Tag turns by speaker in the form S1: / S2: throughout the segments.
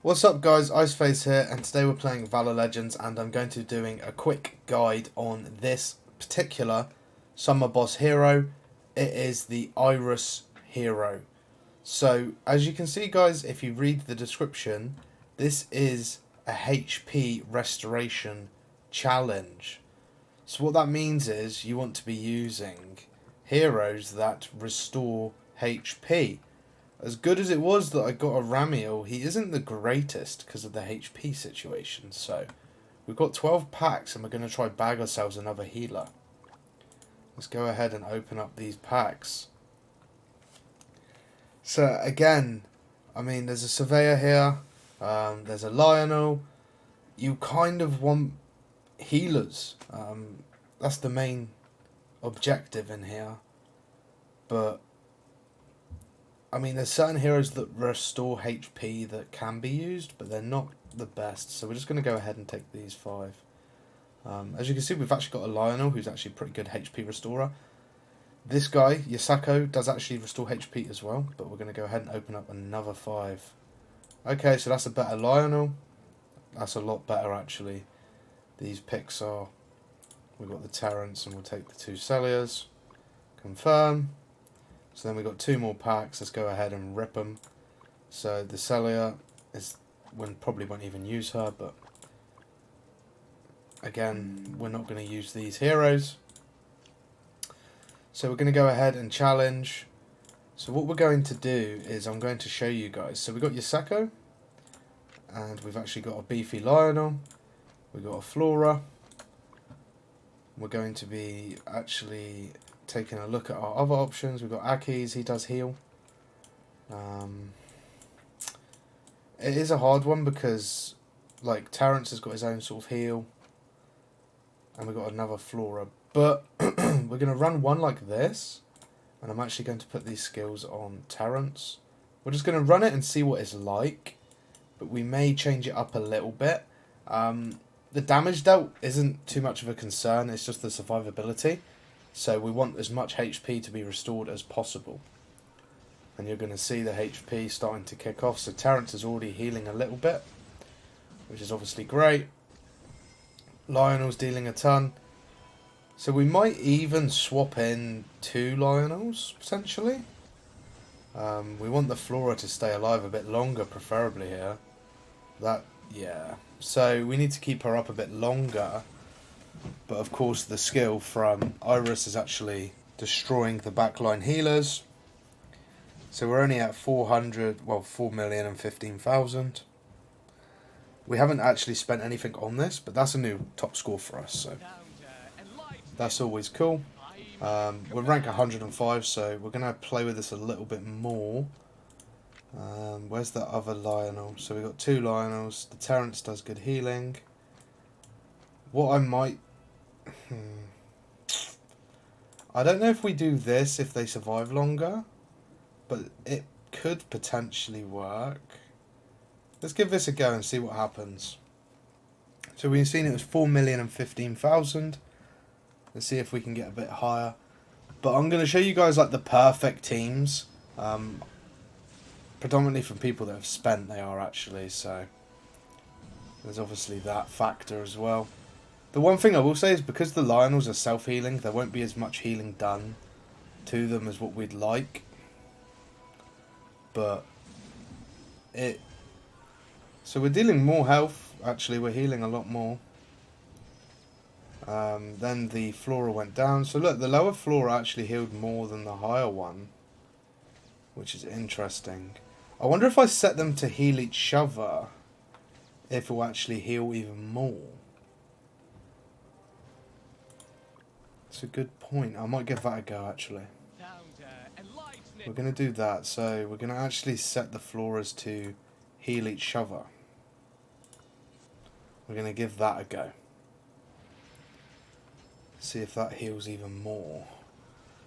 S1: What's up guys, Iceface here, and today we're playing Valor Legends, and I'm going to be doing a quick guide on this particular summer boss hero. It is the Iris hero. So as you can see guys, if you read the description, this is a HP restoration challenge. So what that means is you want to be using heroes that restore HP. As good as it was that I got a Ramiel, he isn't the greatest because of the HP situation. So we've got 12 packs and we're going to try bag ourselves another healer. Let's go ahead and open up these packs. So again, I mean, there's a Surveyor here, there's a Lionel. You kind of want healers. That's the main objective in here. But I mean, there's certain heroes that restore HP that can be used, but they're not the best. So we're just going to go ahead and take these 5. As you can see, we've actually got a Lionel, who's actually a pretty good HP restorer. This guy, Yasako, does actually restore HP as well, but we're going to go ahead and open up another 5. Okay, so that's a better Lionel. That's a lot better, actually. These picks are... We've got the Terrence, and we'll take the 2 Celias. Confirm. So then we've got 2 more packs. Let's go ahead and rip them. So the Celia is, we probably won't even use her, but again, we're not going to use these heroes. So we're going to go ahead and challenge. So what we're going to do is I'm going to show you guys. So we've got Yasako, and we've actually got a beefy Lionel. We've got a Flora. We're going to be actually taking a look at our other options. We've got Aki's, he does heal. It is a hard one because like Terrence has got his own sort of heal, and we've got another Flora, but we're going to run one like this, and I'm actually going to put these skills on Terrence. We're just going to run it and see what it's like, but we may change it up a little bit. The damage dealt isn't too much of a concern, it's just the survivability. So we want as much HP to be restored as possible. And you're going to see the HP starting to kick off. So Terrence is already healing a little bit, which is obviously great. Lionel's dealing a ton. So we might even swap in 2 Lionels, potentially. We want the Flora to stay alive a bit longer, preferably here. Yeah. So we need to keep her up a bit longer. But of course the skill from Iris is actually destroying the backline healers. So we're only at 4,015,000. We haven't actually spent anything on this, but that's a new top score for us, so that's always cool. We're rank 105, so we're going to play with this a little bit more. Where's the other Lionel? So we've got 2 Lionels. The Terrence does good healing. What I might... I don't know if we do this if they survive longer, but it could potentially work. Let's give this a go and see what happens. So we've seen it was 4,015,000. Let's see if we can get a bit higher. But I'm going to show you guys like the perfect teams. Predominantly from people that have spent, they are actually, so there's obviously that factor as well. The one thing I will say is because the Lionels are self-healing, there won't be as much healing done to them as what we'd like. But so we're dealing more health, actually we're healing a lot more. Then the Flora went down. So look, the lower Flora actually healed more than the higher one, which is interesting. I wonder if I set them to heal each other, if it will actually heal even more. That's a good point. I might give that a go, actually. We're going to do that. So we're going to actually set the Floras to heal each other. We're going to give that a go. See if that heals even more.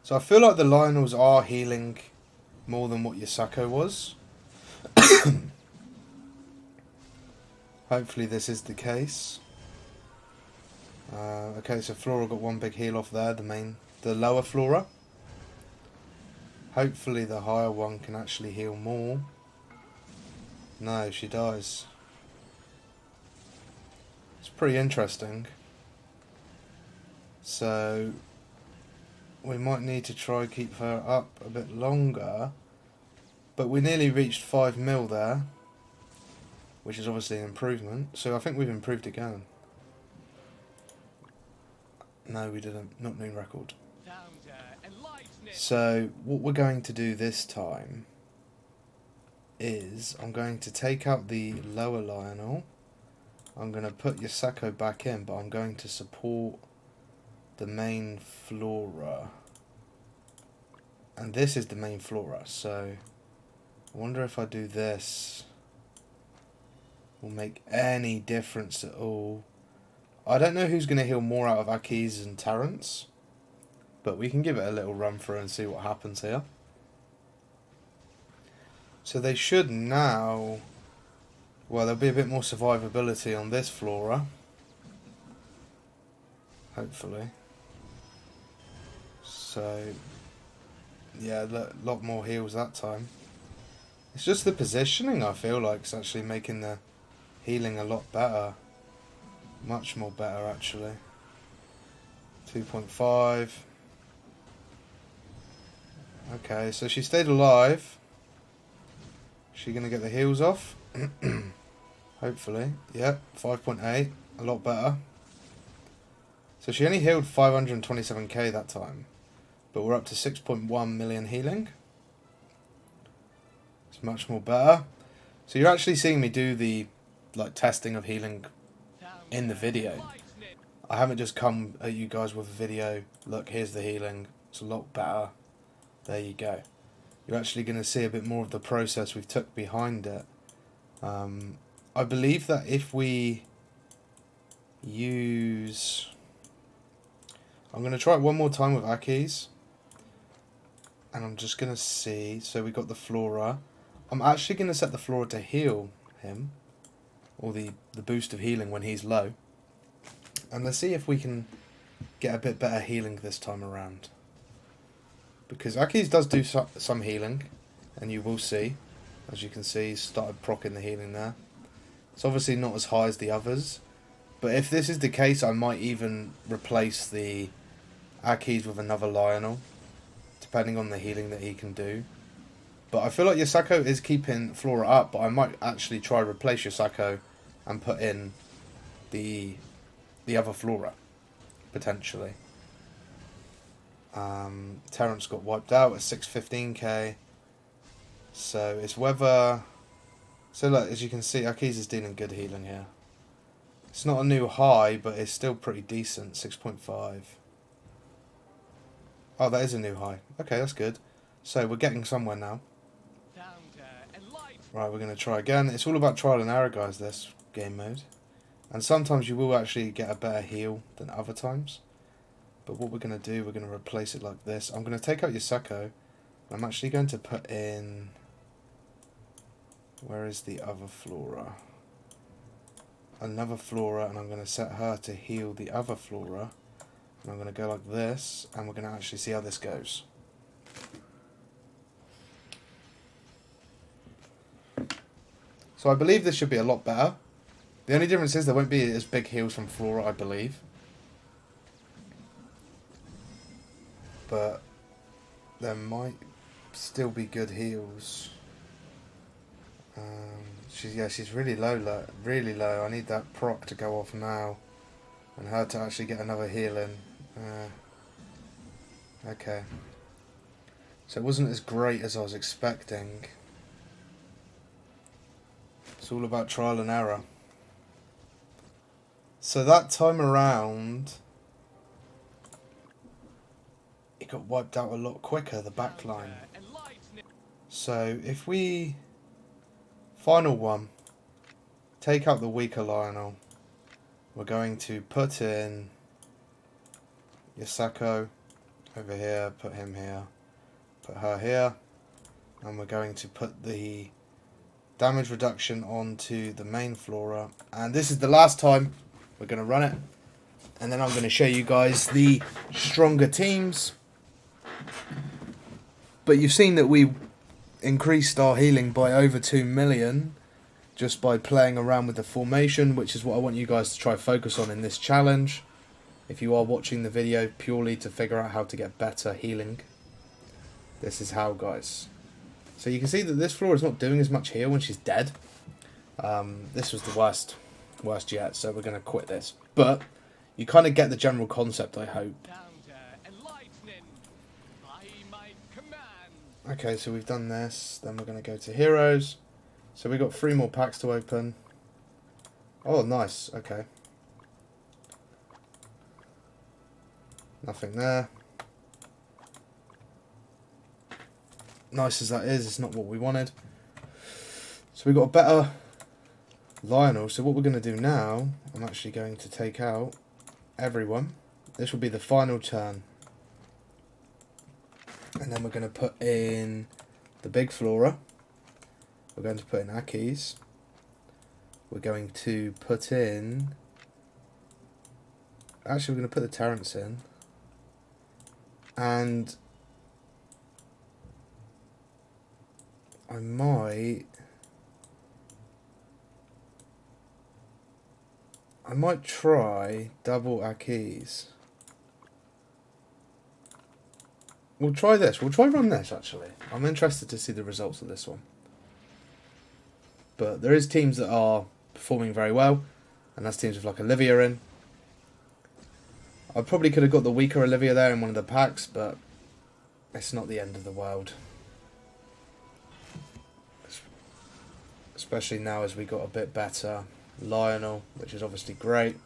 S1: So I feel like the Lionels are healing more than what Yasako was. Hopefully this is the case. Okay, so Flora got one big heal off there, the lower Flora. Hopefully the higher one can actually heal more. No, she dies. It's pretty interesting. So we might need to try keep her up a bit longer. But we nearly reached 5 mil there, which is obviously an improvement. So I think we've improved again. No, we didn't. Not new record. So what we're going to do this time is I'm going to take out the lower Lionel. I'm going to put Yasako back in, but I'm going to support the main Flora. And this is the main Flora, so I wonder if I do this will make any difference at all. I don't know who's going to heal more out of Akiz and Terrence, but we can give it a little run through and see what happens here. So they should now, well, there'll be a bit more survivability on this Flora, hopefully. So yeah, a lot more heals that time. It's just the positioning, I feel like, it's actually making the healing a lot better. Much more better, actually. 2.5. Okay, so she stayed alive. Is she going to get the heals off? Hopefully. Yep, 5.8. A lot better. So she only healed 527k that time. But we're up to 6.1 million healing. It's much more better. So you're actually seeing me do the testing of healing in the video. I haven't just come at you guys with a video. Look, here's the healing. It's a lot better. There you go. You're actually going to see a bit more of the process we've took behind it. I believe that if we use... I'm going to try it one more time with Aki's. And I'm just going to see. So we got the Flora. I'm actually going to set the Flora to heal him. Or the boost of healing when he's low. And let's see if we can get a bit better healing this time around. Because Aki's does do some healing. And you will see. As you can see, he's started proccing the healing there. It's obviously not as high as the others. But if this is the case, I might even replace the Aki's with another Lionel. Depending on the healing that he can do. But I feel like Yasako is keeping Flora up. But I might actually try to replace Yasako and put in the other Flora. Potentially. Terrence got wiped out at 615k. So it's whether... So look, as you can see, Akiz is dealing good healing here. It's not a new high, but it's still pretty decent. 6.5. Oh, that is a new high. Okay, that's good. So we're getting somewhere now. Right, we're going to try again. It's all about trial and error, guys, this game mode. And sometimes you will actually get a better heal than other times. But what we're going to do, we're going to replace it like this. I'm going to take out Yasako. I'm actually going to put in... Where is the other Flora? Another Flora, and I'm going to set her to heal the other Flora. And I'm going to go like this, and we're going to actually see how this goes. So I believe this should be a lot better. The only difference is there won't be as big heals from Flora, I believe. But there might still be good heals. She's really low, really low. I need that proc to go off now, and her to actually get another healing. Okay. So it wasn't as great as I was expecting. It's all about trial and error. So that time around, it got wiped out a lot quicker, the back line. So if we... Final one. Take out the weaker Lionel. We're going to put in Yasako over here, put him here, put her here, and we're going to put the damage reduction onto the main Flora. And this is the last time we're going to run it. And then I'm going to show you guys the stronger teams. But you've seen that we increased our healing by over 2 million. just by playing around with the formation, which is what I want you guys to try focus on in this challenge. If you are watching the video purely to figure out how to get better healing, this is how, guys. So you can see that this floor is not doing as much heal when she's dead. This was the worst yet, so we're going to quit this. But you kind of get the general concept, I hope. Okay, so we've done this. Then we're going to go to heroes. So we've got 3 more packs to open. Oh, nice. Okay. Nothing there. Nice as that is, it's not what we wanted. So we've got a better Lionel. So what we're going to do now, I'm actually going to take out everyone. This will be the final turn. And then we're going to put in the big Flora. We're going to put in Aki's. We're going to put in... Actually, we're going to put the Terrence in. And I might try double Aki's. We'll try this. We'll try run this, actually. I'm interested to see the results of this one. But there is teams that are performing very well, and that's teams with like Olivia in. I probably could have got the weaker Olivia there in one of the packs, but it's not the end of the world. Especially now as we got a bit better Lionel, which is obviously great.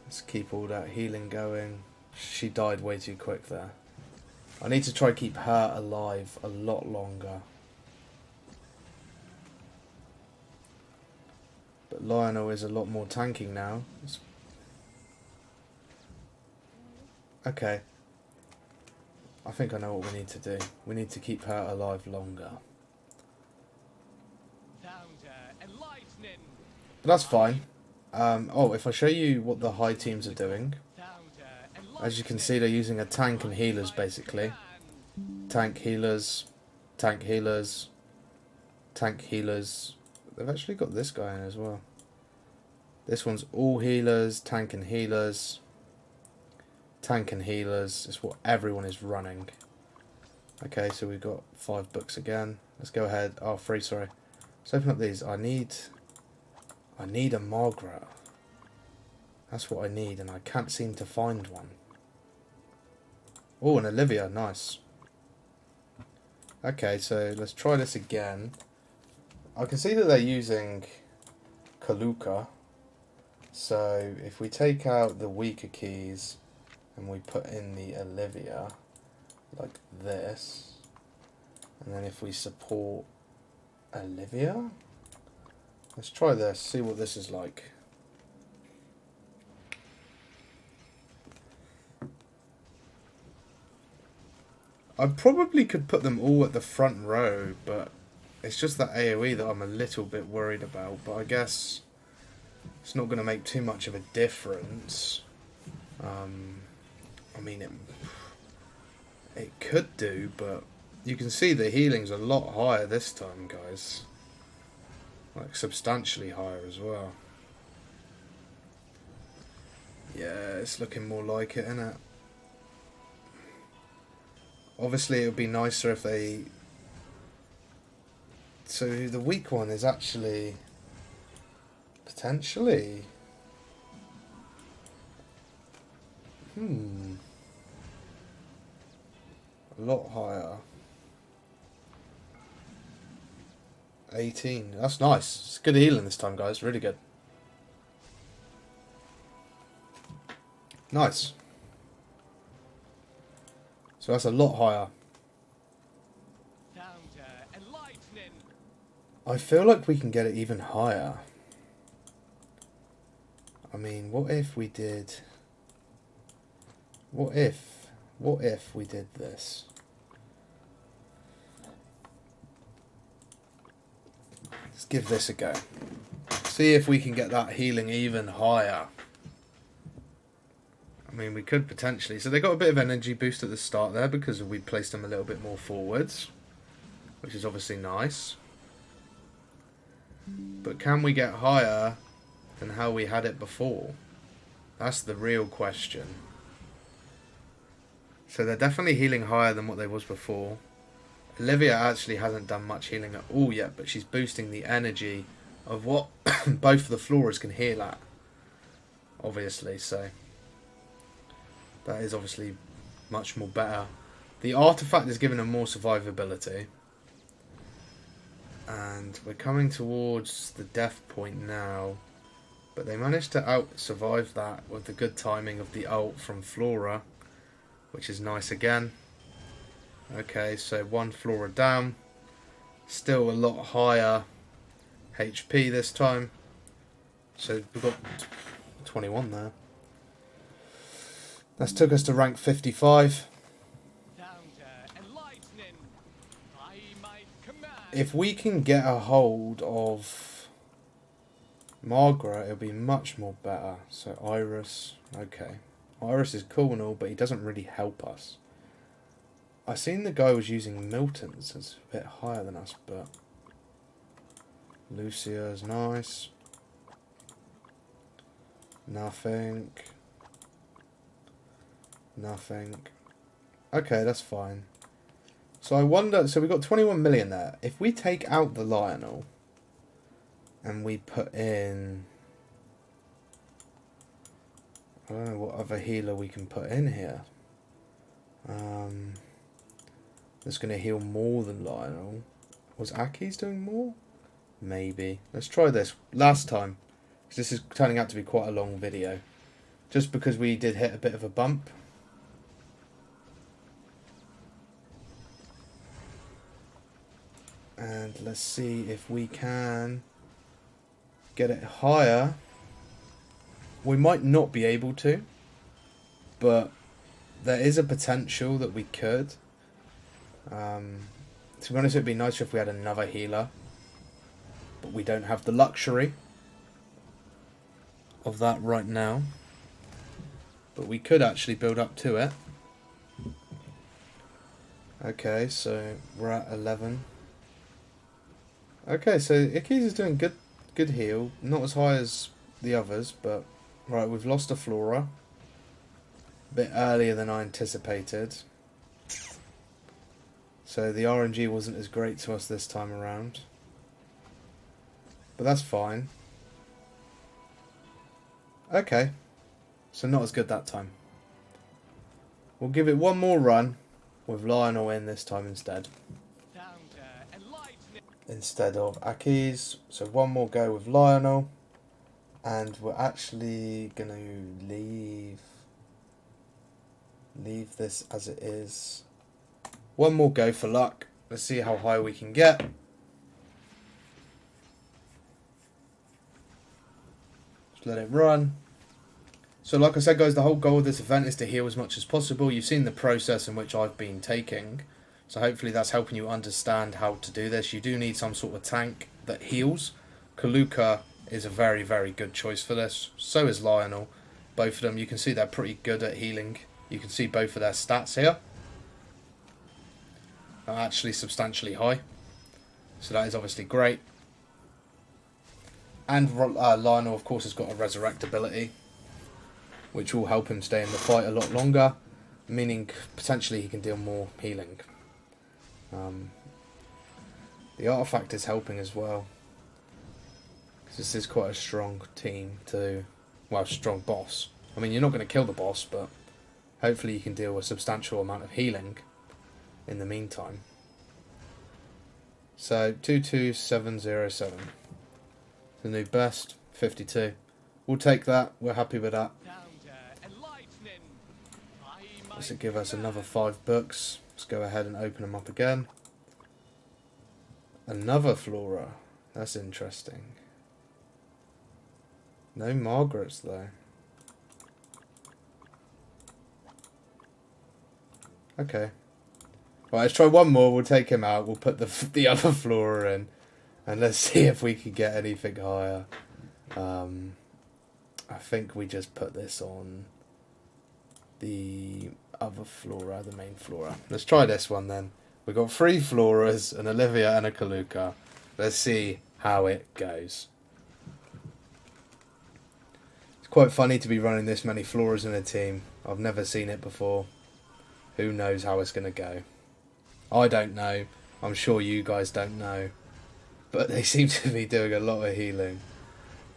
S1: Let's keep all that healing going. She died way too quick there. I need to try to keep her alive a lot longer. But Lionel is a lot more tanking now. Okay. I think I know what we need to do. We need to keep her alive longer. But that's fine. Oh, if I show you what the high teams are doing. As you can see, they're using a tank and healers, basically. Tank, healers, tank, healers, tank, healers. They've actually got this guy in as well. This one's all healers, tank and healers. Tank and healers. It's what everyone is running. Okay, so we've got 5 books again. Let's go ahead. Oh, 3, sorry. Let's open up these. I need a Margaret. That's what I need, and I can't seem to find one. Oh, an Olivia. Nice. Okay, so let's try this again. I can see that they're using Kaluka. So if we take out the weaker keys and we put in the Olivia, like this, and then if we support Olivia, let's try this, see what this is like. I probably could put them all at the front row, but it's just that AoE that I'm a little bit worried about. But I guess it's not going to make too much of a difference. I mean, it could do, but you can see the healing's a lot higher this time, guys. Like, substantially higher as well. Yeah, it's looking more like it, isn't it? Obviously, it would be nicer if they... So, the weak one is actually... Potentially... A lot higher. 18. That's nice. It's good healing this time, guys. Really good. Nice. So that's a lot higher. I feel like we can get it even higher. I mean, what if we did... What if we did this? Let's give this a go. See if we can get that healing even higher. I mean, we could potentially. So they got a bit of energy boost at the start there because we placed them a little bit more forwards, which is obviously nice. But can we get higher than how we had it before? That's the real question. So they're definitely healing higher than what they was before. Olivia actually hasn't done much healing at all yet, but she's boosting the energy of what both of the floras can heal at. Obviously, so that is obviously much more better. The artifact is giving them more survivability. And we're coming towards the death point now. But they managed to out-survive that with the good timing of the ult from Flora, which is nice again. Okay, so one Flora down. Still a lot higher HP this time. So we've got 21 there. That's took us to rank 55. If we can get a hold of Margaret, it'll be much more better. So Iris, okay. Iris is cool and all, but he doesn't really help us. I seen the guy was using Milton's. It's a bit higher than us, but Lucia is nice. Nothing. Nothing. Okay, that's fine. So I wonder, so we've got 21 million there. If we take out the Lionel and we put in, I don't know what other healer we can put in here. That's going to heal more than Lionel. Was Aki's doing more? Maybe. Let's try this last time. Because this is turning out to be quite a long video. Just because we did hit a bit of a bump. And let's see if we can get it higher. We might not be able to, but there is a potential that we could. To be honest, it would be nicer if we had another healer, but we don't have the luxury of that right now. But we could actually build up to it. Okay, so we're at 11. Okay, so Ickes is doing good heal. Not as high as the others, but right, we've lost a Flora. A bit earlier than I anticipated. So the RNG wasn't as great to us this time around. But that's fine. Okay. So not as good that time. We'll give it one more run with Lionel in this time instead. Instead of Aki's. So one more go with Lionel. And we're actually going to leave this as it is. One more go for luck. Let's see how high we can get. Just let it run. So like I said, guys, the whole goal of this event is to heal as much as possible. You've seen the process in which I've been taking. So hopefully that's helping you understand how to do this. You do need some sort of tank that heals. Kaluka is a very, very good choice for this. So is Lionel. Both of them, you can see they're pretty good at healing. You can see both of their stats here are actually substantially high. So that is obviously great. And Lionel, of course, has got a resurrect ability, which will help him stay in the fight a lot longer, meaning potentially he can deal more healing. The artifact is helping as well. This is quite a strong team to, well, strong boss. I mean, you're not going to kill the boss, but hopefully you can deal a substantial amount of healing in the meantime. So 22707. The new best, 52. We'll take that. We're happy with that. This will give us another 5 books. Let's go ahead and open them up again. Another Flora. That's interesting. No Margarets though. Okay. Right, let's try one more. We'll take him out. We'll put the other Flora in. And let's see if we can get anything higher. I think we just put this on the other Flora, the main Flora. Let's try this one then. We've got 3 Floras, an Olivia and a Kaluka. Let's see how it goes. It's quite funny to be running this many floras in a team. I've never seen it before. Who knows how it's going to go? I don't know. I'm sure you guys don't know. But they seem to be doing a lot of healing,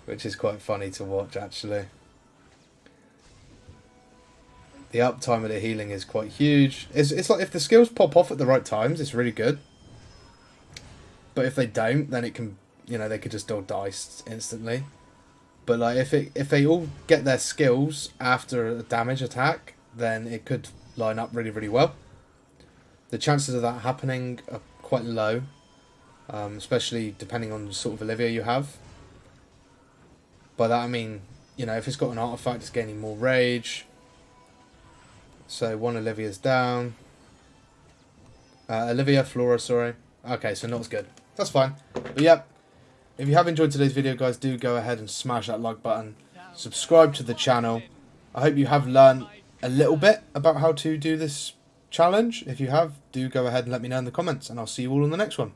S1: which is quite funny to watch, actually. The uptime of the healing is quite huge. It's like if the skills pop off at the right times, it's really good. But if they don't, then it can, they could just all die instantly. But like if they all get their skills after a damage attack, then it could line up really, really well. The chances of that happening are quite low, especially depending on the sort of Olivia you have. By that I mean, if it's got an artifact, it's gaining more rage. So one Olivia's down. Olivia, Flora, sorry. Okay, so not as good. That's fine. But yeah, if you have enjoyed today's video, guys, do go ahead and smash that like button. Subscribe to the channel. I hope you have learned a little bit about how to do this challenge. If you have, do go ahead and let me know in the comments, and I'll see you all on the next one.